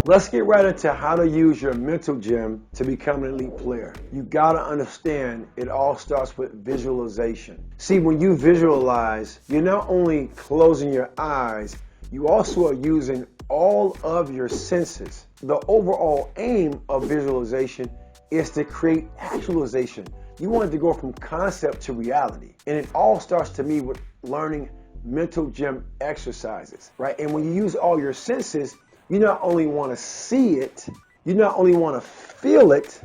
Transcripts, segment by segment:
Let's get right into how to use your mental gym to become an elite player. You gotta understand it all starts with visualization. See, when you visualize, you're not only closing your eyes, you also are using all of your senses. The overall aim of visualization is to create actualization. You want it to go from concept to reality. And it all starts to me with learning mental gym exercises, right? And when you use all your senses, you not only want to see it, you not only want to feel it,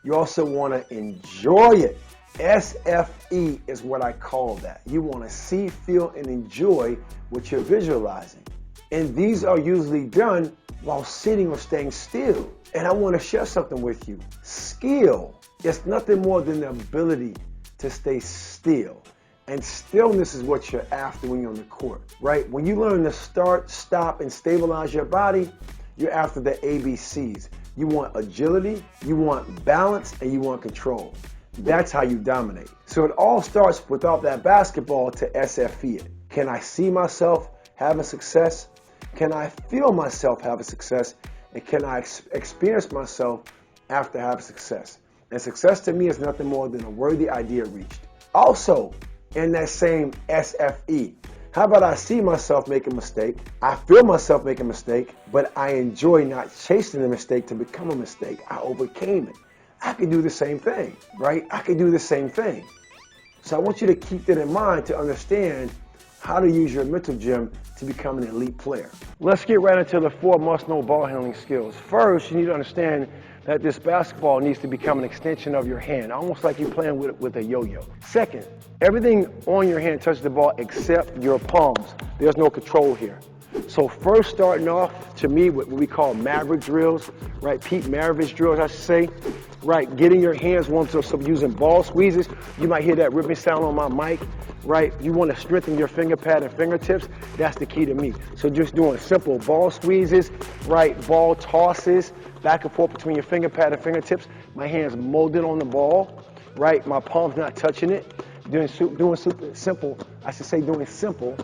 you also want to enjoy it. SFE is what I call that. You want to see, feel, and enjoy what you're visualizing. And these are usually done while sitting or staying still. And I want to share something with you. Skill is nothing more than the ability to stay still. And stillness is what you're after when you're on the court, right? When you learn to start, stop, and stabilize your body, you're after the ABCs. You want agility, you want balance, and you want control. That's how you dominate. So it all starts without that basketball to SFE it. Can I see myself having success? Can I feel myself having success? And can I experience myself after having success? And success to me is nothing more than a worthy idea reached. Also, in that same SFE, how about I see myself make a mistake, I feel myself make a mistake, but I enjoy not chasing the mistake to become a mistake. I overcame it. I could do the same thing, right? I could do the same thing. So I want you to keep that in mind to understand how to use your mental gym to become an elite player. Let's get right into the 4 must-know ball handling skills. First, you need to understand that this basketball needs to become an extension of your hand, almost like you're playing with a yo-yo. Second, everything on your hand touches the ball except your palms. There's no control here. So first, starting off, to me, what we call maverick drills, right? Pete Maravich drills, I should say. Right, getting your hands warm, so using ball squeezes. You might hear that ripping sound on my mic, right? You want to strengthen your finger pad and fingertips. That's the key to me. So just doing simple ball squeezes, right? Ball tosses, back and forth between your finger pad and fingertips. My hands molded on the ball, right? My palms not touching it. Doing super simple, I should say doing simple,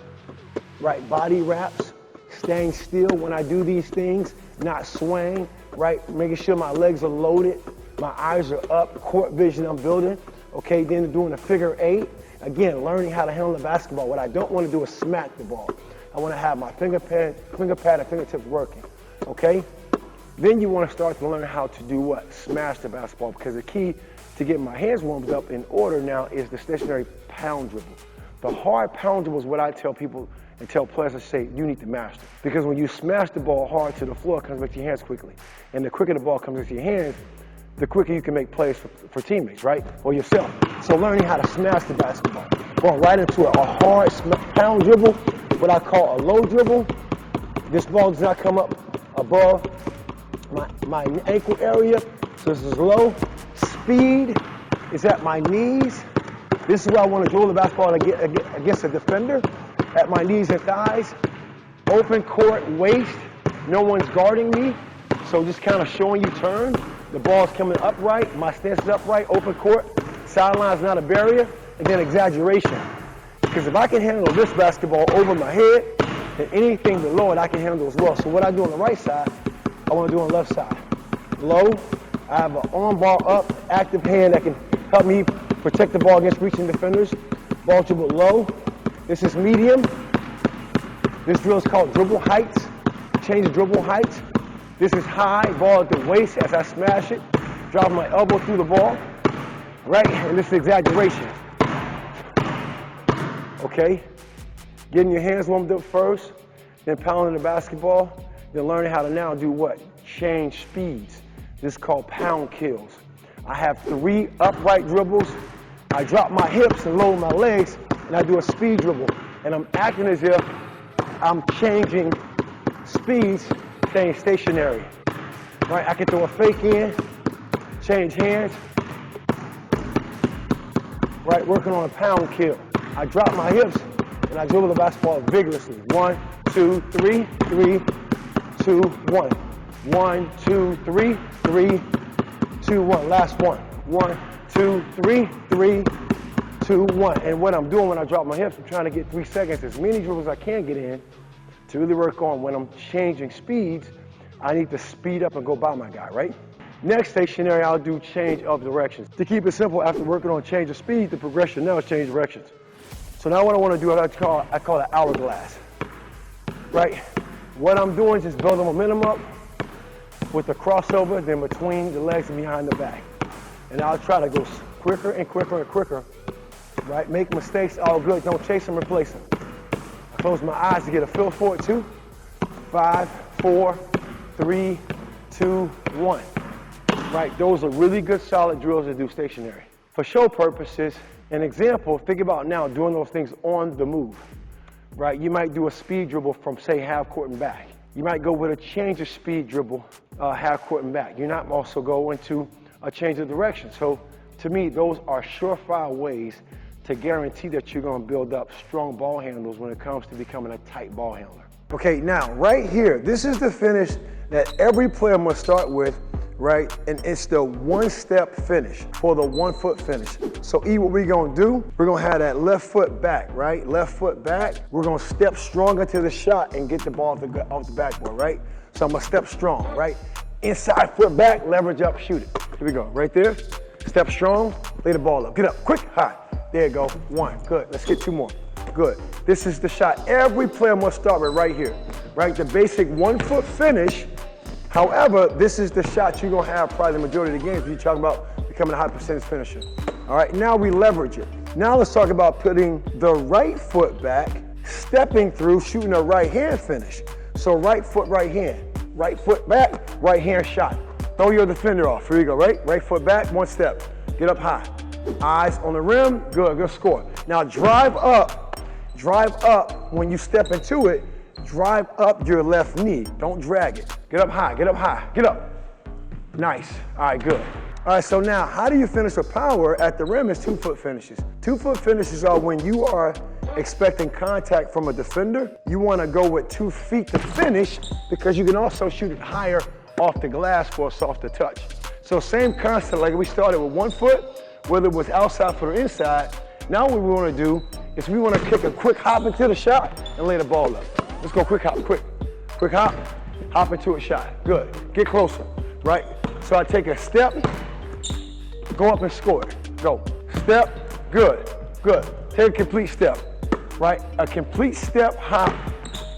right? Body wraps, staying still when I do these things, not swaying, right? Making sure my legs are loaded. My eyes are up, court vision I'm building. Okay, then doing a figure 8. Again, learning how to handle the basketball. What I don't want to do is smack the ball. I want to have my finger pad and fingertips working. Okay? Then you want to start to learn how to do what? Smash the basketball, because the key to getting my hands warmed up in order now is the stationary pound dribble. The hard pound dribble is what I tell people and tell players to say you need to master. Because when you smash the ball hard to the floor, it comes back to your hands quickly. And the quicker the ball comes into your hands, the quicker you can make plays for teammates, right? Or yourself. So learning how to smash the basketball. Going right into it. A hard pound dribble, what I call a low dribble. This ball does not come up above my ankle area, so this is low. Speed is at my knees. This is where I want to dribble the basketball against a defender, at my knees and thighs. Open court, waist, no one's guarding me, so just kind of showing you turn. The ball's coming upright, my stance is upright, open court, sideline's not a barrier, and then exaggeration. Because if I can handle this basketball over my head, then anything below it I can handle as well. So what I do on the right side, I want to do on the left side. Low, I have an arm ball up, active hand that can help me protect the ball against reaching defenders. Ball dribble low. This is medium. This drill is called dribble heights. Change the dribble heights. This is high, ball at the waist as I smash it. Drop my elbow through the ball, right? And this is exaggeration. Okay? Getting your hands warmed up first, then pounding the basketball, then learning how to now do what? Change speeds. This is called pound kills. I have 3 upright dribbles. I drop my hips and lower my legs, and I do a speed dribble. And I'm acting as if I'm changing speeds, staying stationary. Right? I can throw a fake in, change hands. Right? Working on a pound kill. I drop my hips, and I dribble the basketball vigorously. 1, 2, 3, 3, 2, 1. 1, 2, 3, 3, 2, 1. Last one. 1, 2, 3, 3, 2, 1. And what I'm doing when I drop my hips, I'm trying to get 3 seconds, as many dribbles as I can get in to really work on when I'm changing speeds. I need to speed up and go by my guy, right? Next stationary, I'll do change of directions. To keep it simple, after working on change of speed, the progression now is change directions. So now what I want to do, I call it hourglass, right? What I'm doing is just building momentum up with the crossover, then between the legs and behind the back. And I'll try to go quicker and quicker and quicker, right? Make mistakes, all good. Don't chase them, replace them. I close my eyes to get a feel for it too. 5, 4, 3, 2, 1. Right, those are really good solid drills to do stationary. For show purposes, an example, think about now doing those things on the move, right? You might do a speed dribble from, say, half court and back. You might go with a change of speed dribble, half court and back. You're not also go into a change of direction. So to me, those are surefire ways to guarantee that you're gonna build up strong ball handles when it comes to becoming a tight ball handler. Okay, now right here, this is the finish that every player must start with, right? And it's the one-step finish for the 1 foot finish. So E, what we're gonna do, we're gonna have that left foot back, right? Left foot back. We're gonna step stronger to the shot and get the ball off the backboard, right? So I'm gonna step strong, right? Inside foot back, leverage up, shoot it. Here we go, right there. Step strong, lay the ball up. Get up, quick, high. There you go, 1, good. Let's get 2 more, good. This is the shot every player must start with right here, right? The basic 1 foot finish. However, this is the shot you're gonna have probably the majority of the games if you're talking about becoming a high percentage finisher. All right, now we leverage it. Now let's talk about putting the right foot back, stepping through, shooting a right hand finish. So right foot, right hand. Right foot back, right hand shot. Throw your defender off. Here you go, right? Right foot back, 1 step. Get up high. Eyes on the rim, good, good score. Now drive up when you step into it. Drive up your left knee. Don't drag it. Get up high, get up high, get up. Nice, all right, good. All right, so now how do you finish with power at the rim is 2 foot finishes. 2 foot finishes are when you are expecting contact from a defender. You wanna go with 2 feet to finish because you can also shoot it higher off the glass for a softer touch. So same concept, like we started with 1 foot, whether it was outside foot or inside. Now what we wanna do is we wanna kick a quick hop into the shot and lay the ball up. Let's go quick hop, quick. Quick hop, hop into a shot. Good, get closer, right? So I take a step, go up and score it. Go, step, good, good. Take a complete step, right? A complete step, hop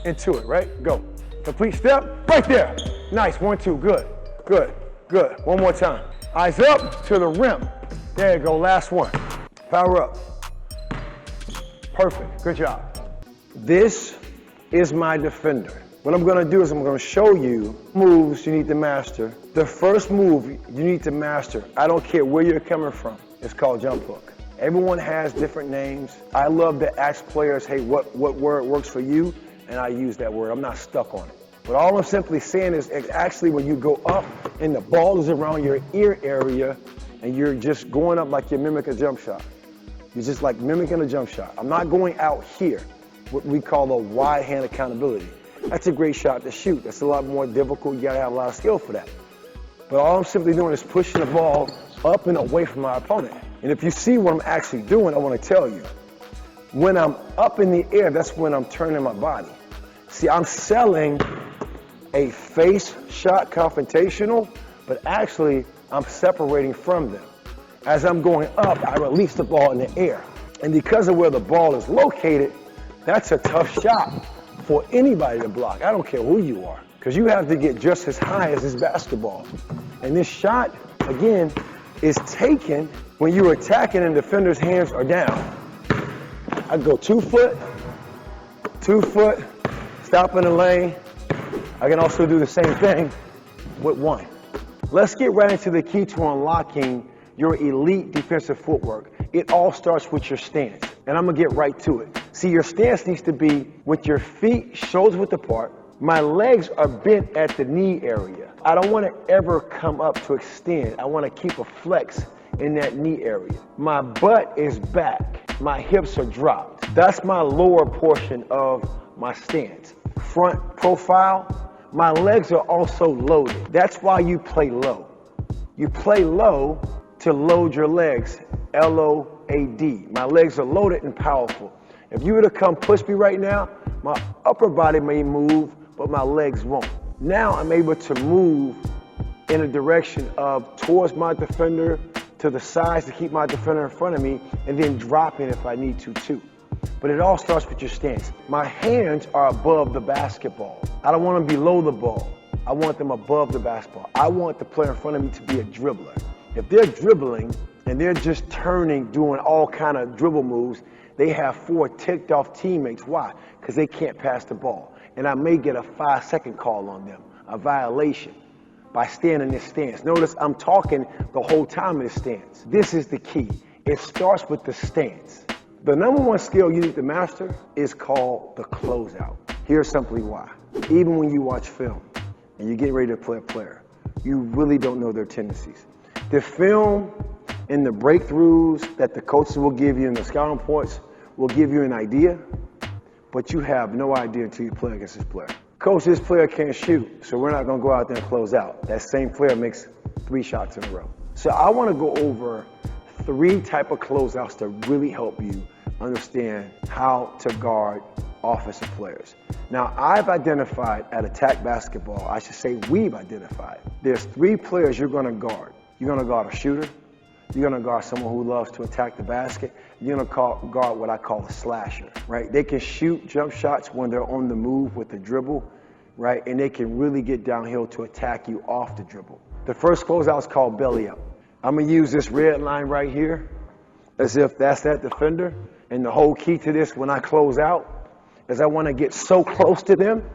into it, right? Go, complete step, right there. Nice, 1, 2, good, good, good. One more time. Eyes up to the rim. There you go, last one. Power up. Perfect, good job. This is my defender. What I'm gonna do is I'm gonna show you moves you need to master. The first move you need to master, I don't care where you're coming from, it's called jump hook. Everyone has different names. I love to ask players, hey, what word works for you? And I use that word, I'm not stuck on it. But all I'm simply saying is actually when you go up and the ball is around your ear area and you're just going up like you're mimicking a jump shot. You're just like mimicking a jump shot. I'm not going out here, what we call a wide hand accountability. That's a great shot to shoot. That's a lot more difficult. You gotta have a lot of skill for that. But all I'm simply doing is pushing the ball up and away from my opponent. And if you see what I'm actually doing, I wanna tell you, when I'm up in the air, that's when I'm turning my body. See, I'm selling a face shot confrontational, but actually I'm separating from them. As I'm going up, I release the ball in the air. And because of where the ball is located, that's a tough shot for anybody to block. I don't care who you are, because you have to get just as high as this basketball. And this shot, again, is taken when you're attacking and the defender's hands are down. I go 2 foot, stop in the lane. I can also do the same thing with 1. Let's get right into the key to unlocking your elite defensive footwork. It all starts with your stance, and I'm gonna get right to it. See, your stance needs to be with your feet shoulders width apart. My legs are bent at the knee area. I don't wanna ever come up to extend. I wanna keep a flex in that knee area. My butt is back. My hips are dropped. That's my lower portion of my stance. Front profile, my legs are also loaded. That's why you play low. You play low to load your legs, L-O-A-D. My legs are loaded and powerful. If you were to come push me right now, my upper body may move, but my legs won't. Now I'm able to move in a direction of towards my defender, to the sides to keep my defender in front of me, and then dropping if I need to too. But it all starts with your stance. My hands are above the basketball. I don't want them below the ball. I want them above the basketball. I want the player in front of me to be a dribbler. If they're dribbling and they're just turning, doing all kind of dribble moves, they have 4 ticked off teammates. Why? Because they can't pass the ball. And I may get a 5-second call on them, a violation, by staying in this stance. Notice I'm talking the whole time in this stance. This is the key. It starts with the stance. The number one skill you need to master is called the closeout. Here's simply why. Even when you watch film and you get ready to play a player, you really don't know their tendencies. The film and the breakthroughs that the coaches will give you and the scouting reports will give you an idea, but you have no idea until you play against this player. Coach, this player can't shoot, so we're not going to go out there and close out. That same player makes 3 shots in a row. So I want to go over 3 type of closeouts to really help you understand how to guard offensive players. Now, I've identified at AttackBball, I should say we've identified, there's 3 players you're going to guard. You're going to guard a shooter. You're going to guard someone who loves to attack the basket. You're going to guard what I call a slasher, right? They can shoot jump shots when they're on the move with the dribble, right? And they can really get downhill to attack you off the dribble. The first closeout is called belly up. I'm going to use this red line right here as if that's that defender. And the whole key to this when I close out is I want to get so close to them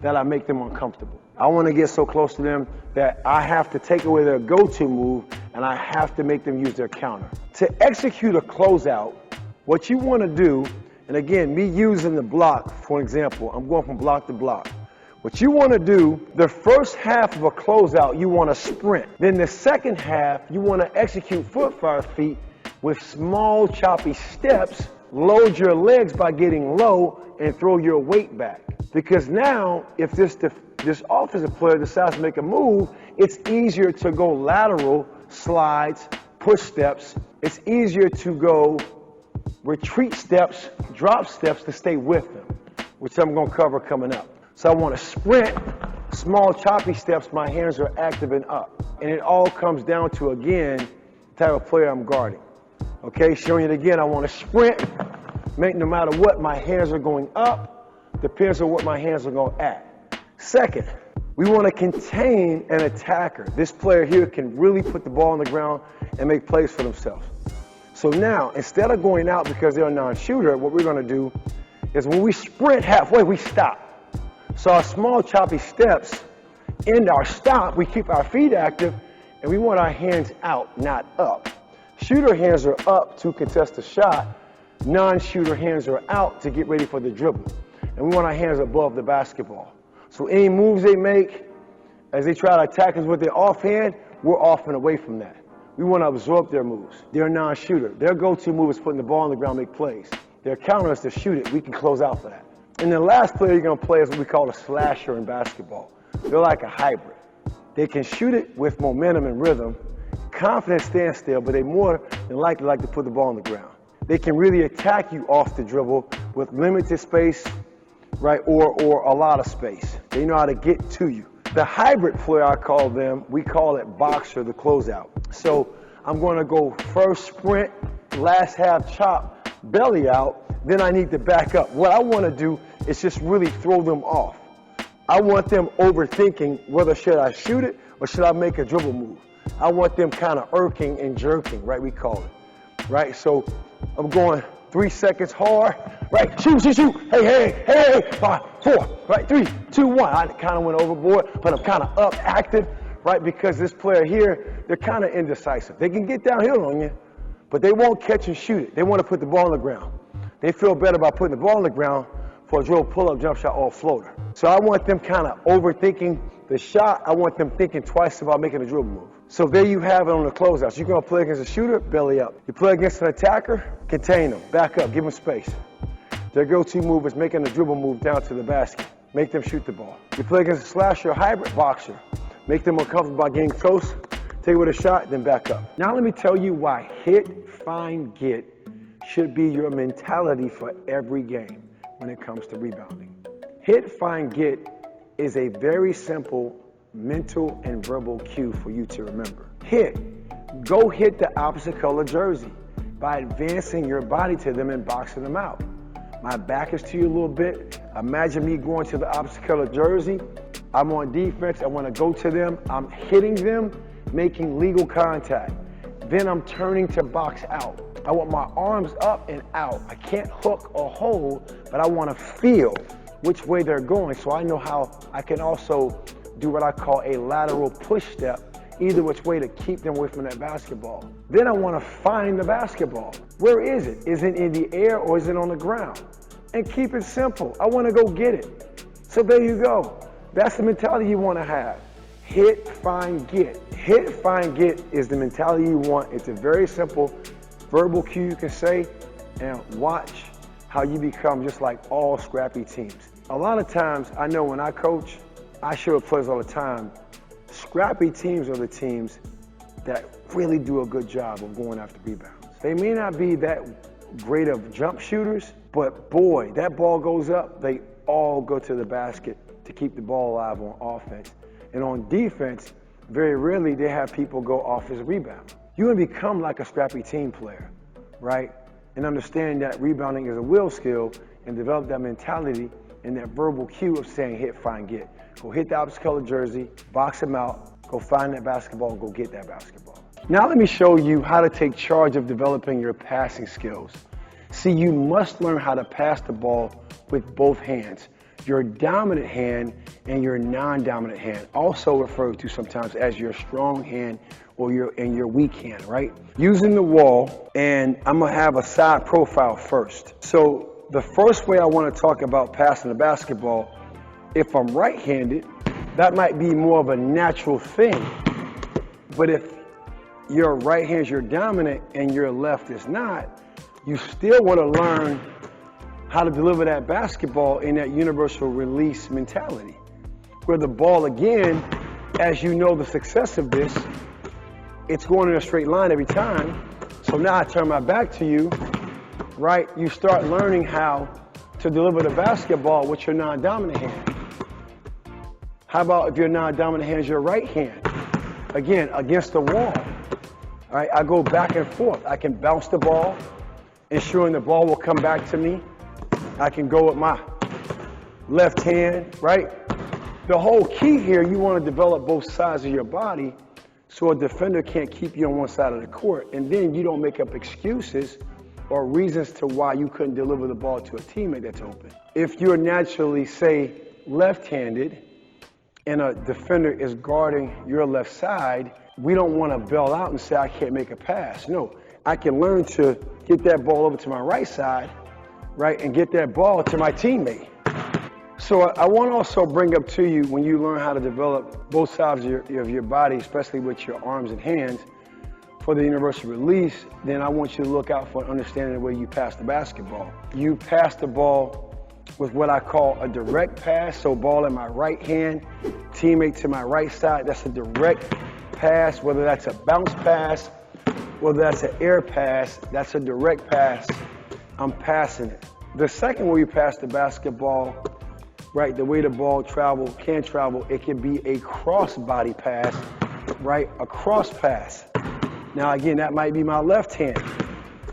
that I make them uncomfortable. I want to get so close to them that I have to take away their go-to move and I have to make them use their counter. To execute a closeout, what you want to do, and again, me using the block, for example, I'm going from block to block. What you want to do, the first half of a closeout, you want to sprint. Then the second half, you want to execute foot fire feet with small choppy steps, load your legs by getting low, and throw your weight back. Because now, if this offensive player decides to make a move, it's easier to go lateral, slides, push steps. It's easier to go retreat steps, drop steps to stay with them, which I'm going to cover coming up. So I want to sprint, small choppy steps, my hands are active and up. And it all comes down to, again, the type of player I'm guarding. Okay, showing it again, I want to sprint, make no matter what, my hands are going up, depends on what my hands are going at. Second, we want to contain an attacker. This player here can really put the ball on the ground and make plays for themselves. So now, instead of going out because they're a non-shooter, what we're going to do is when we sprint halfway, we stop. So our small choppy steps end our stop, we keep our feet active, and we want our hands out, not up. Shooter hands are up to contest the shot. Non-shooter hands are out to get ready for the dribble. And we want our hands above the basketball. So any moves they make, as they try to attack us with their offhand, we're off and away from that. We want to absorb their moves. They're a non-shooter. Their go-to move is putting the ball on the ground, make plays. Their counter is to shoot it. We can close out for that. And the last player you're going to play is what we call a slasher in basketball. They're like a hybrid. They can shoot it with momentum and rhythm, confident standstill, but they more than likely like to put the ball on the ground. They can really attack you off the dribble with limited space, right, or a lot of space. They know how to get to you. The hybrid player, I call them, we call it boxer, the closeout. So I'm going to go first sprint, last half chop, belly out, then I need to back up. What I want to do is just really throw them off. I want them overthinking whether should I shoot it or should I make a dribble move. I want them kind of irking and jerking, right, we call it, right? So I'm going 3 seconds hard, right, shoot, hey, 5, 4, right, 3, 2, 1. I kind of went overboard, but I'm kind of up, active, right, because this player here, they're kind of indecisive. They can get downhill on you, but they won't catch and shoot it. They want to put the ball on the ground. They feel better about putting the ball on the ground for a dribble, pull-up, jump shot, or floater. So I want them kind of overthinking the shot. I want them thinking twice about making a dribble move. So there you have it on the closeouts. You're going to play against a shooter, belly up. You play against an attacker, contain them, back up, give them space. Their go-to move is making a dribble move down to the basket. Make them shoot the ball. You play against a slasher, hybrid, boxer. Make them uncomfortable by getting close, take it with a shot, then back up. Now let me tell you why hit, find, get should be your mentality for every game when it comes to rebounding. Hit, find, get is a very simple mental and verbal cue for you to remember. Hit. Go hit the opposite color jersey by advancing your body to them and boxing them out. My back is to you a little bit. Imagine me going to the opposite color jersey. I'm on defense. I want to go to them. I'm hitting them, making legal contact. Then I'm turning to box out. I want my arms up and out. I can't hook or hold, but I want to feel which way they're going so I know how I can also do what I call a lateral push step, either which way to keep them away from that basketball. Then I want to find the basketball. Where is it? Is it in the air or is it on the ground? And keep it simple. I want to go get it. So there you go. That's the mentality you want to have. Hit, find, get. Hit, find, get is the mentality you want. It's a very simple verbal cue you can say, and watch how you become just like all scrappy teams. A lot of times, I know when I coach, I share with players all the time, scrappy teams are the teams that really do a good job of going after rebounds. They may not be that great of jump shooters, but boy, that ball goes up, they all go to the basket to keep the ball alive on offense. And on defense, very rarely they have people go off as a rebound. You want to become like a scrappy team player, right? And understand that rebounding is a will skill and develop that mentality and that verbal cue of saying hit, find, get. Go hit the opposite color jersey, box them out, go find that basketball, and go get that basketball. Now let me show you how to take charge of developing your passing skills. See, you must learn how to pass the ball with both hands, your dominant hand and your non-dominant hand, also referred to sometimes as your strong hand or your weak hand, right? Using the wall, and I'm gonna have a side profile first. So the first way I wanna talk about passing the basketball, if I'm right-handed, that might be more of a natural thing. But if your right hand is your dominant and your left is not, you still wanna learn how to deliver that basketball in that universal release mentality. Where the ball, again, as you know the success of this, it's going in a straight line every time. So now I turn my back to you, right? You start learning how to deliver the basketball with your non-dominant hand. How about if your non-dominant hand is your right hand? Again, against the wall, all right? I go back and forth. I can bounce the ball, ensuring the ball will come back to me. I can go with my left hand, right? The whole key here, you want to develop both sides of your body so a defender can't keep you on one side of the court, and then you don't make up excuses or reasons to why you couldn't deliver the ball to a teammate that's open. If you're naturally, say, left-handed and a defender is guarding your left side, we don't want to bail out and say, I can't make a pass. No, I can learn to get that ball over to my right side, right, and get that ball to my teammate. So I want to also bring up to you, when you learn how to develop both sides of your body, especially with your arms and hands, for the universal release, then I want you to look out for understanding the way you pass the basketball. You pass the ball with what I call a direct pass, so ball in my right hand, teammate to my right side, that's a direct pass, whether that's a bounce pass, whether that's an air pass, that's a direct pass, I'm passing it. The second way you pass the basketball, right, the way the ball can travel, it can be a cross-body pass, right, a cross pass. Now again, that might be my left hand.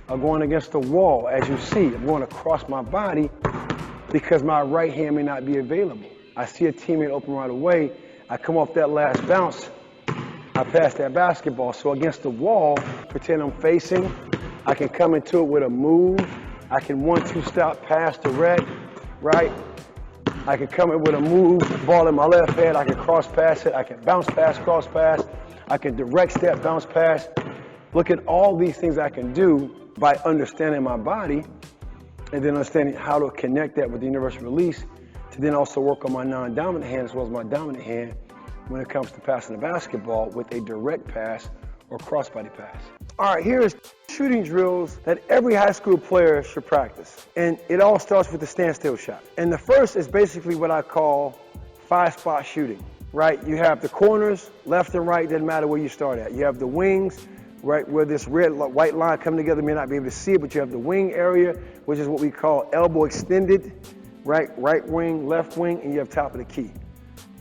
I'm going against the wall, as you see. I'm going across my body because my right hand may not be available. I see a teammate open right away, I come off that last bounce, I pass that basketball. So against the wall, pretend I'm facing, I can come into it with a move, I can 1-2 stop pass direct, right? I can come in with a move, ball in my left hand, I can cross pass it, I can bounce pass, cross pass, I can direct step, bounce pass. Look at all these things I can do by understanding my body and then understanding how to connect that with the universal release to then also work on my non-dominant hand as well as my dominant hand when it comes to passing the basketball with a direct pass or cross-body pass. All right, here's shooting drills that every high school player should practice. And it all starts with the standstill shot. And the first is basically what I call 5-spot shooting, right? You have the corners, left and right, doesn't matter where you start at. You have the wings, right, where this red, white line coming together, you may not be able to see it, but you have the wing area, which is what we call elbow extended, right wing, left wing, and you have top of the key.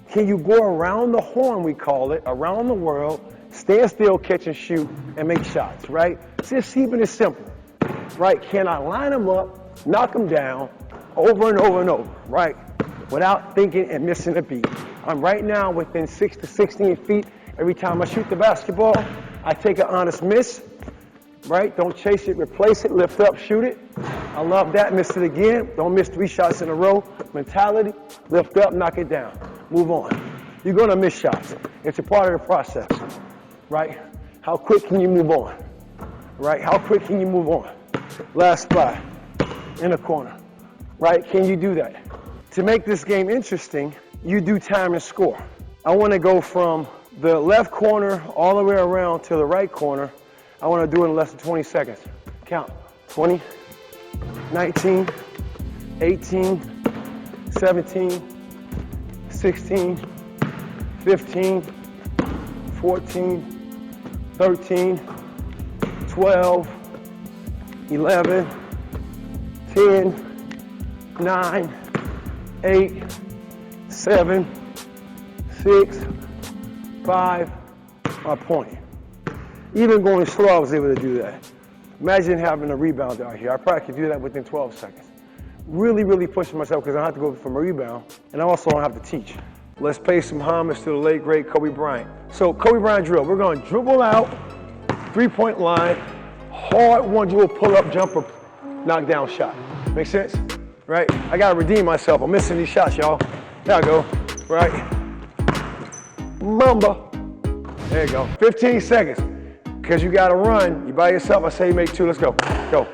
Can you go around the horn, we call it, around the world, stand still, catch and shoot, and make shots, right? Just keeping it simple, right? Can I line them up, knock them down, over and over and over, right? Without thinking and missing a beat. I'm right now within 6 to 16 feet. Every time I shoot the basketball, I take an honest miss, right? Don't chase it, replace it, lift up, shoot it. I love that, miss it again. Don't miss 3 shots in a row. Mentality, lift up, knock it down. Move on. You're gonna miss shots. It's a part of the process, right? How quick can you move on, right? How quick can you move on? Last spot, in the corner, right? Can you do that? To make this game interesting, you do time and score. I wanna go from the left corner all the way around to the right corner. I wanna do it in less than 20 seconds. Count, 20, 19, 18, 17, 16, 15, 14, 13, 12, 11, 10, 9, 8, 7, 6, 5, my point. Even going slow, I was able to do that. Imagine having a rebound out here. I probably could do that within 12 seconds. Really, really pushing myself because I don't have to go from a rebound, and I also don't have to teach. Let's pay some homage to the late, great Kobe Bryant. So Kobe Bryant drill. We're going to dribble out, 3-point line, hard one dribble, pull-up, jumper, knockdown shot. Make sense? Right? I got to redeem myself. I'm missing these shots, y'all. There I go. Right? Mamba. There you go. 15 seconds. Because you got to run. You by yourself. I say you make 2. Let's go. Go.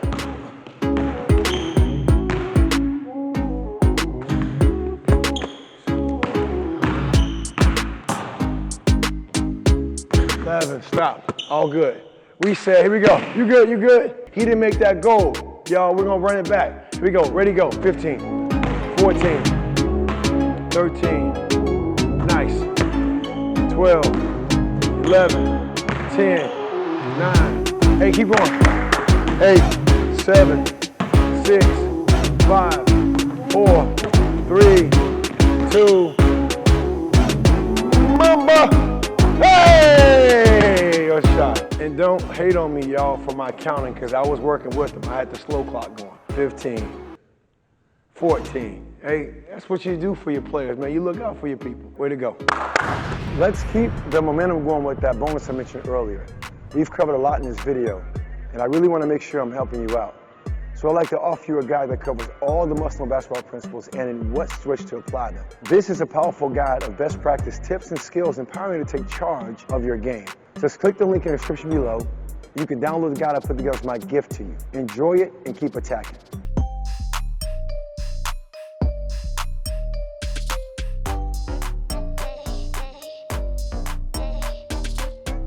Stop. All good. Reset. Here we go. You good? You good? He didn't make that goal. Y'all, we're going to run it back. Here we go. Ready, go. 15, 14, 13. Nice. 12, 11, 10, 9. Hey, keep going. 8, 7, 6, 5, 4, 3, 2. Mamba. Hey! Your shot. And don't hate on me, y'all, for my counting, because I was working with them. I had the slow clock going. 15, 14. Hey, that's what you do for your players, man. You look out for your people. Way to go. Let's keep the momentum going with that bonus I mentioned earlier. We've covered a lot in this video, and I really want to make sure I'm helping you out. So I'd like to offer you a guide that covers all the must-know basketball principles and in what switch to apply them. This is a powerful guide of best practice tips and skills empowering you to take charge of your game. Just click the link in the description below. You can download the guide I put together as my gift to you. Enjoy it and keep attacking.